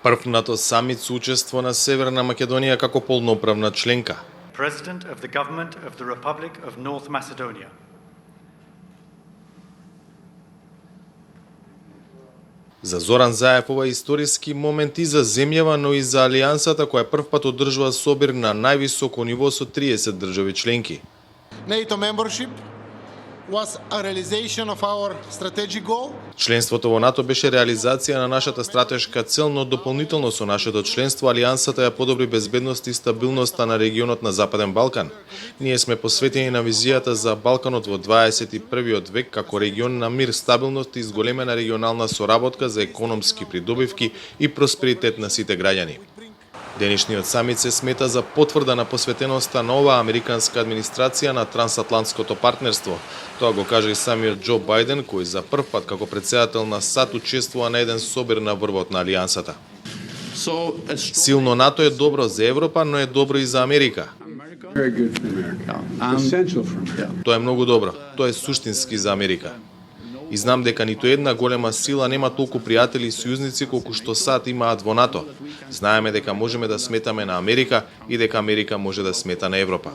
Прв НАТО самит со учество на Северна Македонија како полноправна членка. President of the Government of the Republic of North Macedonia. За Зоран Заев ова е историски момент и за земјава, но и за алијансата која првпат одржува собир на највисоко ниво со 30 држави членки. NATO membership was a realization of our strategic goal. Членството во НАТО беше реализација на нашата стратешка цел, но дополнително со нашето членство алијансата ја подобри безбедност и стабилноста на регионот на Западен Балкан. Ние сме посветени на визијата за Балканот во 21. век како регион на мир, стабилност и зголемена регионална соработка за економски придобивки и просперитет на сите граѓани. Денешниот самит се смета за потврда на посветеноста на оваа американска администрација на трансатлантското партнерство. Тоа го кажа и самиот Џо Бајден, кој за прв пат како председател на САД учествува на еден собир на врвот на алијансата. Силно НАТО е добро за Европа, но е добро и за Америка. Тоа е многу добро. Тоа е суштински за Америка. И знам дека ниту една голема сила нема толку пријатели и сојузници колку што САД имаат во НАТО. Знаеме дека можеме да сметаме на Америка и дека Америка може да смета на Европа.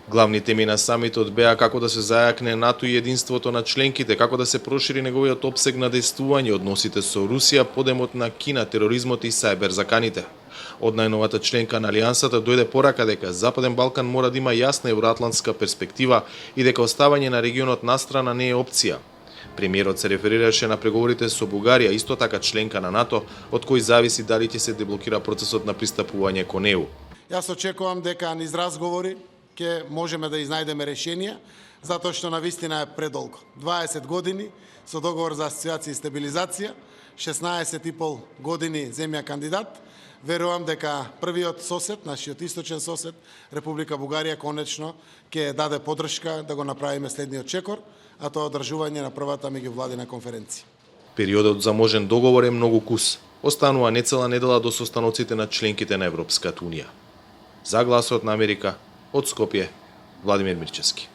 Главни теми на самитот беа како да се зајакне НАТО и единството на членките, како да се прошири неговиот опсег на действување, односите со Русија, подемот на Кина, тероризмот и сајбер заканите. Од најновата членка на алијансата дојде порака дека Западен Балкан мора да има јасна евроатлантска перспектива и дека оставање на регионот настрана не е опција. Премиерот се реферираше на преговорите со Бугарија, исто така членка на НАТО, од кој зависи дали ќе се деблокира процесот на пристапување кон ЕУ. Јас очекувам дека низ разговори ќе можеме да изнајдеме решенија, затоа што навистина е предолго. 20 години со договор за асоциација и стабилизација, 16,5 години земја кандидат. Верувам дека првиот сосед, нашиот источен сосед, Република Бугарија, конечно ќе даде поддршка да го направиме следниот чекор, а тоа е одржување на првата меѓувладина конференција. Периодот за можен договор е многу кус. Останува нецела недела до состаноците на членките на Европската унија. За гласот на Америка, од Скопје, Владимир Мирчевски.